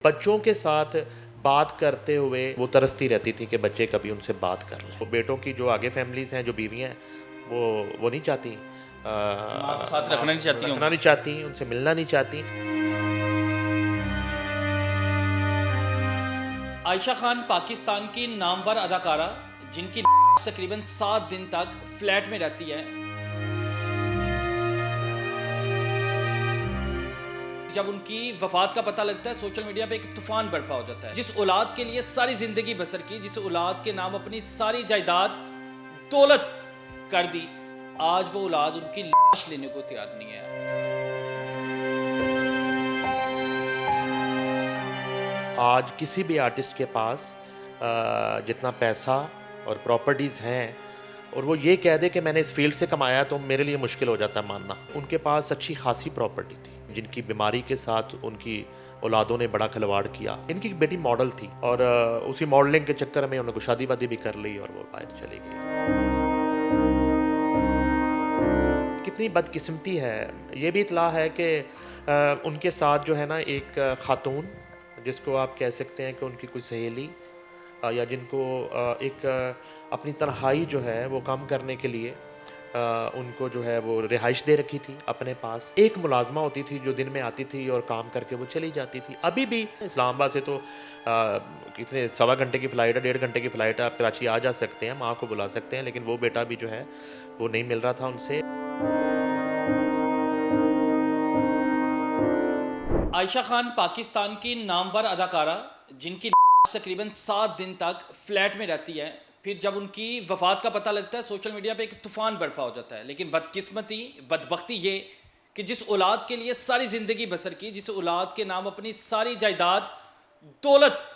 बच्चों के साथ बात करते हुए वो तरसती रहती थी कि बच्चे कभी उनसे बात कर लें। वो बेटों की जो आगे फैमिलीज़ हैं, जो बीवियाँ हैं, वो नहीं चाहती, माँ को साथ रखना नहीं चाहती रखना होंगी। नहीं चाहती, उनसे मिलना नहीं चाहती। आयशा खान पाकिस्तान की नामवर अदाकारा जिनकी तकरीबन 7 दिन तक फ्लैट में रहती है। जब उनकी वफात का पता लगता है सोशल मीडिया पे एक तूफान बर्पा हो जाता है। जिस औलाद के लिए सारी जिंदगी बसर की, जिस औलाद के नाम अपनी सारी जायदाद दौलत कर दी, आज वो औलाद उनकी लाश लेने को तैयार नहीं है। आज किसी भी आर्टिस्ट के पास जितना पैसा और प्रॉपर्टीज़ हैं और वो ये कह दे कि मैंने इस फील्ड से कमाया, तो मेरे लिए मुश्किल हो जाता है मानना। उनके पास अच्छी खासी प्रॉपर्टी थी, जिनकी बीमारी के साथ उनकी औलादों ने बड़ा खिलवाड़ किया। इनकी एक बेटी मॉडल थी और उसी मॉडलिंग के चक्कर में उन्होंने शादी वादी भी कर ली और वो बाहर चली गई। कितनी बदकिस्मती है। ये भी इतला है कि उनके साथ जो है ना एक खातून, जिसको आप कह सकते हैं कि उनकी कोई सहेली या जिनको अपनी तन्हाई जो है वो कम करने के लिए उनको जो है वो रिहाइश दे रखी थी अपने पास। एक मुलाजमा होती थी जो दिन में आती थी और काम करके वो चली जाती थी। अभी भी इस्लामाबाद से तो कितने 1.25 घंटे की फ़्लाइट है, 1.5 घंटे की फ़्लाइट है, आप कराची आ जा सकते हैं, माँ को बुला सकते हैं, लेकिन वो बेटा भी जो है वो नहीं मिल रहा था उनसे। आयशा खान पाकिस्तान की नामवर अदाकारा जिनकी तकरीबन 7 दिन तक फ्लैट में रहती है। फिर जब उनकी वफात का पता लगता है सोशल मीडिया पे एक तूफान बर्पा हो जाता है। लेकिन बदकिस्मती बदबख्ती ये कि जिस औलाद के लिए सारी ज़िंदगी बसर की, जिस औलाद के नाम अपनी सारी जायदाद दौलत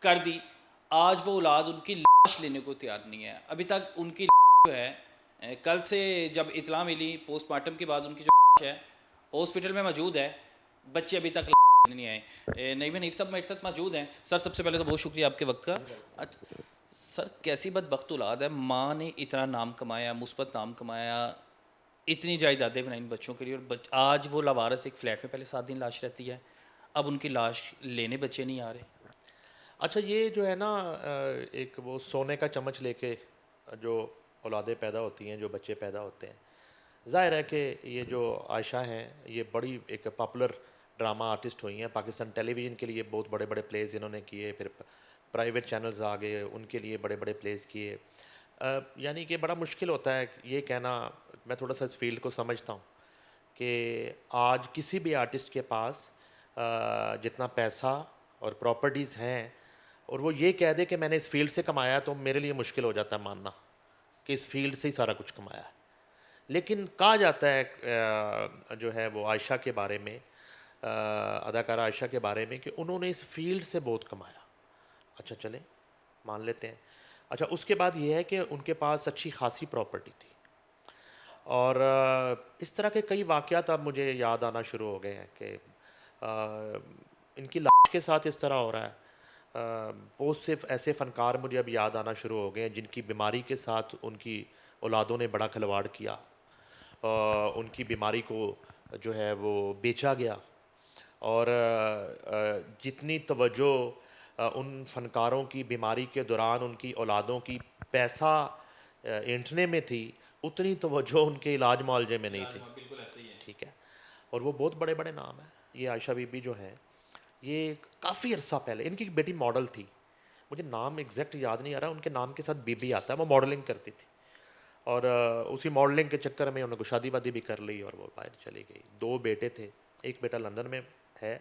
कर दी, आज वो औलाद उनकी लाश लेने को तैयार नहीं है। अभी तक उनकी जो है कल से जब इतला मिली पोस्टमार्टम के बाद उनकी जो है हॉस्पिटल में मौजूद है, बच्चे अभी तक नहीं आए। नहीं में नहीं सब मेरे साथ मौजूद हैं। सर सबसे पहले तो बहुत शुक्रिया आपके वक्त का। अच्छा सर, कैसी बदबख्त औलाद है, माँ ने इतना नाम कमाया, मुस्बत नाम कमाया, इतनी जायदादें बनाई बच्चों के लिए, और आज वो लावारस एक फ्लैट में पहले 7 दिन लाश रहती है, अब उनकी लाश लेने बच्चे नहीं आ रहे। अच्छा, ये जो है ना एक वो सोने का चम्मच लेके जो औलादें पैदा होती हैं, जो बच्चे पैदा होते हैं, ज़ाहिर है कि ये जो आयशा हैं ये बड़ी एक पॉपुलर ड्रामा आर्टिस्ट हुई हैं। पाकिस्तान टेलीविज़न के लिए बहुत बड़े बड़े प्लेज़ इन्होंने किए, फिर प्राइवेट चैनल्स आ गए, उनके लिए बड़े बड़े प्लेज़ किए। यानी कि बड़ा मुश्किल होता है ये कहना। मैं थोड़ा सा इस फील्ड को समझता हूँ कि आज किसी भी आर्टिस्ट के पास जितना पैसा और प्रॉपर्टीज़ हैं और वो ये कह दे कि मैंने इस फील्ड से कमाया, तो मेरे लिए मुश्किल हो जाता है मानना कि इस फील्ड से ही सारा कुछ कमाया है। लेकिन कहा जाता है जो है वो आयशा के बारे में, अदाकारा आयशा के बारे में, कि उन्होंने इस फील्ड से बहुत कमाया। अच्छा चलें, मान लेते हैं। अच्छा, उसके बाद ये है कि उनके पास अच्छी खासी प्रॉपर्टी थी और इस तरह के कई वाक़यात अब मुझे याद आना शुरू हो गए हैं कि इनकी लाश के साथ इस तरह हो रहा है। बहुत से ऐसे फ़नकार मुझे अब याद आना शुरू हो गए हैं जिनकी बीमारी के साथ उनकी औलादों ने बड़ा खिलवाड़ किया। उनकी बीमारी को जो है वो बेचा गया और जितनी तवज्जो उन फ़नकारों की बीमारी के दौरान उनकी औलादों की पैसा ऐंठने में थी, उतनी तवज्जो उनके इलाज मुआवजे में नहीं थी। बिल्कुल ऐसे ही है। ठीक है। और वो बहुत बड़े बड़े नाम हैं। ये आयशा बीबी जो हैं, ये काफ़ी अरसा पहले, इनकी एक बेटी मॉडल थी, मुझे नाम एग्जैक्ट याद नहीं आ रहा, उनके नाम के साथ बीबी आता है, वो मॉडलिंग करती थी और उसी मॉडलिंग के चक्कर में उन्होंने शादी वादी भी कर ली और वो बाहर चली गई। 2 बेटे थे, एक बेटा लंदन में है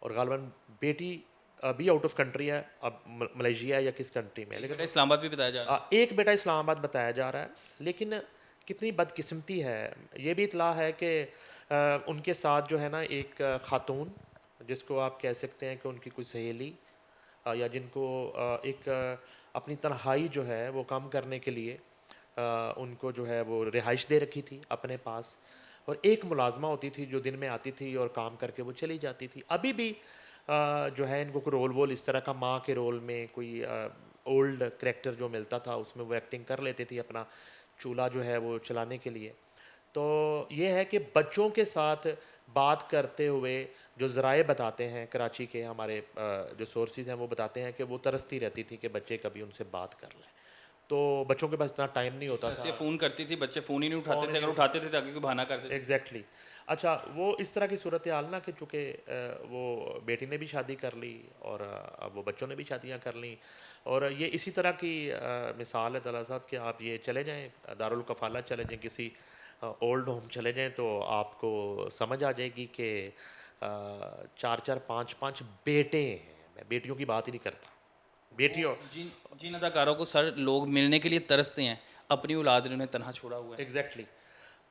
और गालिबन बेटी अभी आउट ऑफ कंट्री है, अब मलेशिया या किस कंट्री में, लेकिन इस्लामाबाद भी बताया जा रहा है। एक बेटा इस्लामाबाद बताया जा रहा है। लेकिन कितनी बदकिस्मती है। ये भी इतला है कि उनके साथ जो है ना एक खातून, जिसको आप कह सकते हैं कि उनकी कोई सहेली या जिनको अपनी तन्हाई जो है वो कम करने के लिए उनको जो है वो रिहाइश दे रखी थी अपने पास। और एक मुलाजमा होती थी जो दिन में आती थी और काम करके वो चली जाती थी। अभी भी जो है इनको कोई रोल वोल इस तरह का, माँ के रोल में कोई ओल्ड करैक्टर जो मिलता था उसमें वो एक्टिंग कर लेती थी अपना चूल्हा जो है वो चलाने के लिए। तो ये है कि बच्चों के साथ बात करते हुए जो ज़राए बताते हैं कराची के हमारे जो सोर्सेज हैं वो बताते हैं कि वो तरसती रहती थी कि बच्चे कभी उनसे बात कर लें। तो बच्चों के पास इतना टाइम नहीं होता ऐसे था। फ़ोन करती थी, बच्चे फ़ोन ही नहीं उठाते फ़ोन थे, ही अगर नहीं उठाते थे तो आगे कोई बहाना कर देते थे। एग्जैक्टली अच्छा, वो इस तरह की सूरत हाल ना कि चूँकि वो बेटी ने भी शादी कर ली और अब वो बच्चों ने भी शादियाँ कर ली। और ये इसी तरह की मिसाल है तला साहब कि आप ये चले जाएँ दारुल कफ़ाला चले जाएँ, किसी ओल्ड होम चले जाएँ तो आपको समझ आ जाएगी कि 4-4 5-5 बेटे हैं। मैं बेटियों की बात ही नहीं करता। वो बेटियों जिन जिन अदाकारों को सर लोग मिलने के लिए तरसते हैं, अपनी औलाद ने उन्हें तन्हा छोड़ा हुआ है। एग्जैक्टली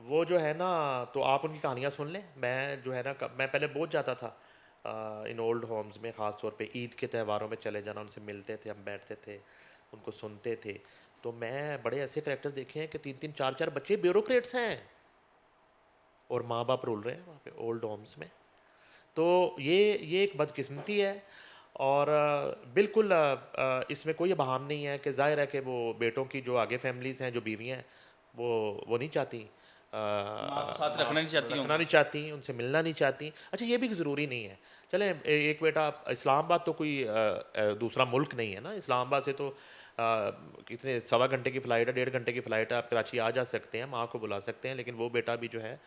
वो जो है ना, तो आप उनकी कहानियाँ सुन लें। मैं जो है ना मैं पहले बहुत जाता था इन ओल्ड होम्स में, ख़ास तौर पे ईद के त्योहारों में चले जाना, उनसे मिलते थे, हम बैठते थे, उनको सुनते थे। तो मैं बड़े ऐसे करैक्टर देखे हैं कि 3-3 4-4 बच्चे ब्यूरोक्रेट्स हैं और माँ बाप रूल रहे हैं वहाँ पे ओल्ड होम्स में। तो ये एक बदकिस्मती है। और बिल्कुल इसमें कोई बहाम नहीं है कि जाहिर है कि वो बेटों की जो आगे फैमिलीज़ हैं, जो बीवियाँ हैं, वो नहीं चाहती माँ को साथ माँ रखना नहीं चाहती रखना होंगी। नहीं चाहती, उनसे मिलना नहीं चाहती। अच्छा, ये भी ज़रूरी नहीं है। चलें एक बेटा, इस्लामाबाद तो कोई दूसरा मुल्क नहीं है ना। इस्लामाबाद से तो कितने 1.25 घंटे की फ़्लाइट है, 1.5 घंटे की फ़्लाइट है, आप कराची आ जा सकते हैं, माँ को बुला सकते हैं। लेकिन वो बेटा भी जो है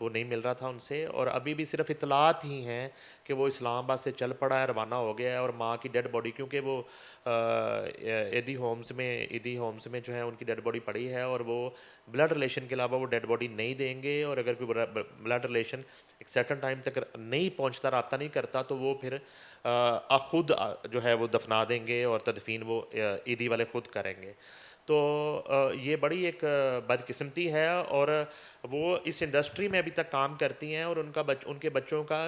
वो नहीं मिल रहा था उनसे, और अभी भी सिर्फ इतलात ही हैं कि वो इस्लामाबाद से चल पड़ा है, रवाना हो गया है। और माँ की डेड बॉडी, क्योंकि वो ईदी होम्स में जो है उनकी डेड बॉडी पड़ी है, और वो ब्लड रिलेशन के अलावा वो डेड बॉडी नहीं देंगे। और अगर कोई ब्लड रिलेशन एक सर्टन टाइम तक नहीं पहुंचता, रब्ता नहीं करता, तो वो फिर खुद जो है वो दफना देंगे और तदफीन वो ईदी वाले खुद करेंगे। तो ये बड़ी एक बदकिस्मती है। और वो इस इंडस्ट्री में अभी तक काम करती हैं, और उनके बच्चों का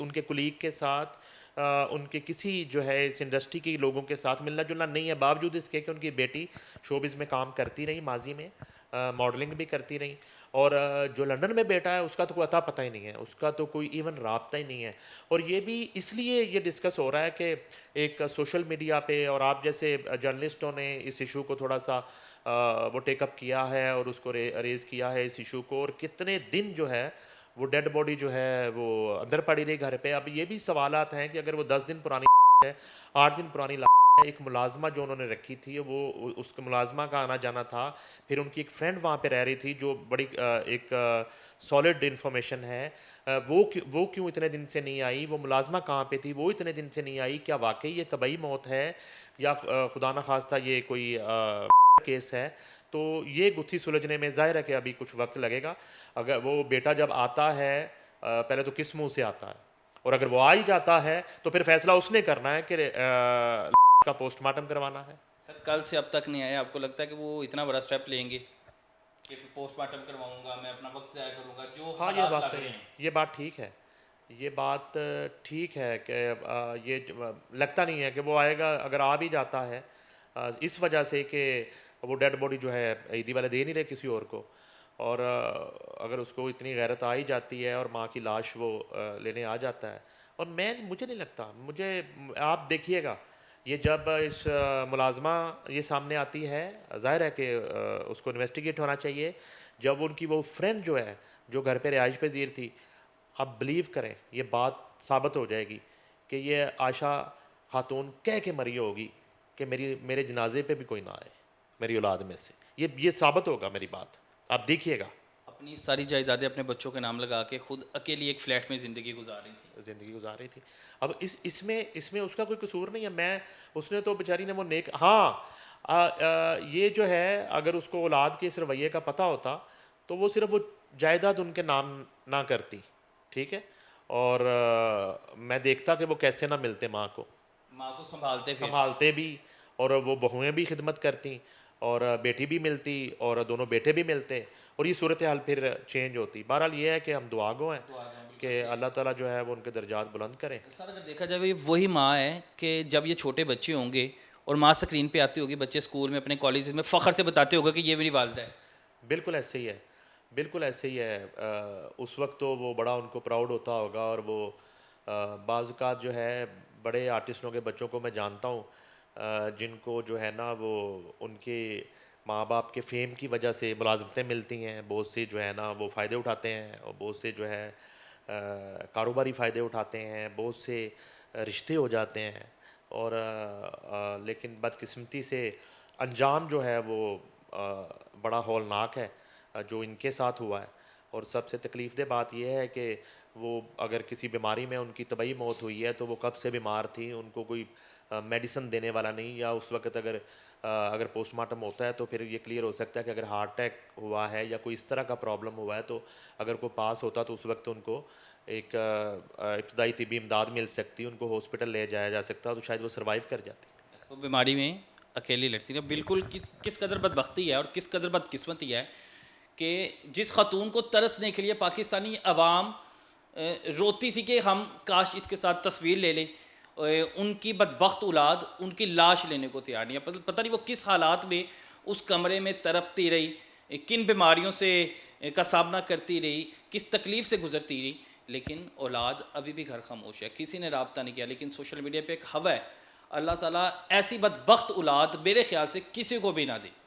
उनके कुलीग के साथ उनके किसी जो है इस इंडस्ट्री के लोगों के साथ मिलना जुलना नहीं है, बावजूद इसके कि उनकी बेटी शोबिज़ में काम करती रही माजी में, मॉडलिंग भी करती रही। और जो लंदन में बेटा है उसका तो कोई अता पता ही नहीं है, उसका तो कोई इवन राब्ता ही नहीं है। और ये भी इसलिए ये डिस्कस हो रहा है कि एक सोशल मीडिया पे और आप जैसे जर्नलिस्टों ने इस इशू को थोड़ा सा वो टेकअप किया है और उसको रेज़ किया है इस इशू को। और कितने दिन जो है वो डेड बॉडी जो है वो अंदर पड़ी रही घर पे। अब ये भी सवालात हैं कि अगर वो 10 दिन पुरानी है, 8 दिन पुरानी है, एक मुलाजमा जो उन्होंने रखी थी वो उसके मुलाजमा का आना जाना था, फिर उनकी एक फ्रेंड वहाँ पे रह रही थी जो बड़ी एक सॉलिड इन्फॉर्मेशन है, वो क्यों इतने दिन से नहीं आई, वो मुलाजमा कहाँ पे थी, वो इतने दिन से नहीं आई, क्या वाकई ये तबई मौत है या खुदा न खास्ता ये कोई केस है। तो ये गुत्थी सुलझने में ज़ाहिर है कि अभी कुछ वक्त लगेगा। अगर वो बेटा जब आता है पहले तो किस मुंह से आता है, और अगर वो आ ही जाता है तो फिर फैसला उसने करना है कि का पोस्टमार्टम करवाना है। सर कल से अब तक नहीं आए, आपको लगता है कि वो इतना बड़ा स्टेप लेंगे कि पोस्टमार्टम करवाऊंगा, मैं अपना वक्त ज़ाया करूंगा, जो हाँ, ये हालात बात लग सही रहे है, हैं? ये बात ठीक है। ये बात ठीक है कि लगता नहीं है कि वो आएगा। अगर आ भी जाता है इस वजह से कि वो डेड बॉडी जो है ईदी वाले दे नहीं रहे किसी और को, और अगर उसको इतनी गैरत आ ही जाती है और माँ की लाश वो लेने आ जाता है। और मुझे नहीं लगता, आप देखिएगा ये जब इस मुलाजमा ये सामने आती है, ज़ाहिर है कि उसको इन्वेस्टिगेट होना चाहिए। जब उनकी वो फ्रेंड जो है जो घर पे रिहाइश पज़ीर थी, आप बिलीव करें ये बात साबित हो जाएगी कि ये आशा खातून कह के मरी होगी कि मेरे जनाजे पे भी कोई ना आए मेरी औलाद में से। ये साबित होगा मेरी बात, आप देखिएगा। अपनी सारी जायदादें अपने बच्चों के नाम लगा के खुद अकेली एक फ्लैट में ज़िंदगी गुजार रही थी। ज़िंदगी गुजार रही थी। अब इसमें उसका कोई कसूर नहीं है। उसने तो बेचारी ने वो नेक, हाँ, ये जो है अगर उसको औलाद के इस रवैये का पता होता तो वो सिर्फ वो जायदाद उनके नाम ना करती, ठीक है। और मैं देखता कि वो कैसे ना मिलते माँ को, माँ को संभालते फिर। संभालते भी, और वो बहुएं भी खिदमत करती, और बेटी भी मिलती, और दोनों बेटे भी मिलते, और ये सूरत हाल फिर चेंज होती। बहरहाल ये है कि हम दुआ गो हैं दुआ करें, बिल्कुल कि सही। अल्लाह ताला जो है वो उनके दर्जात बुलंद करें। सर अगर देखा जाए ये वही माँ है कि जब ये छोटे बच्चे होंगे और माँ स्क्रीन पे आती होगी, बच्चे स्कूल में अपने कॉलेज में फ़ख्र से बताते होगा कि ये मेरी वालदा है। बिल्कुल ऐसे ही है, बिल्कुल ऐसे ही है। उस वक्त तो वो बड़ा उनको प्राउड होता होगा। और वो बाज़ औक़ात जो है बड़े आर्टिस्टों के बच्चों को मैं जानता हूँ जिनको जो है ना वो उनके माँ बाप के फ़ेम की वजह से मुलाज़मतें मिलती हैं, बहुत से जो है ना वो फ़ायदे उठाते हैं, और बहुत से जो है कारोबारी फ़ायदे उठाते हैं, बहुत से रिश्ते हो जाते हैं और लेकिन बदकिस्मती से अंजाम जो है वो बड़ा हौलनाक है जो इनके साथ हुआ है। और सबसे तकलीफ़देह बात ये है कि वो अगर किसी बीमारी में उनकी तबई मौत हुई है तो वो कब से बीमार थी, उनको कोई मेडिसिन देने वाला नहीं, या उस वक़्त अगर पोस्टमार्टम होता है तो फिर ये क्लियर हो सकता है कि अगर हार्ट अटैक हुआ है या कोई इस तरह का प्रॉब्लम हुआ है, तो अगर कोई पास होता तो उस वक़्त उनको एक इब्तदाई तिब्बी इमदाद मिल सकती, उनको हॉस्पिटल ले जाया जा सकता तो शायद वो सर्वाइव कर जाती। वो बीमारी में अकेली लड़ती रही। बिल्कुल किस कदर बदबख्ती है और किस कदर बदकिस्मती है कि जिस खातून को तरसने के लिए पाकिस्तानी अवाम रोती थी कि हम काश इसके साथ तस्वीर ले लें, उनकी बदबख्त औलाद उनकी लाश लेने को तैयार नहीं है। पता नहीं वो किस हालात में उस कमरे में तड़पती रही, किन बीमारियों से का सामना करती रही, किस तकलीफ़ से गुजरती रही, लेकिन औलाद अभी भी घर खामोश है, किसी ने रब्ता नहीं किया। लेकिन सोशल मीडिया पे एक हवा है, अल्लाह ताला ऐसी बदबख्त औलाद मेरे ख्याल से किसी को भी ना दे।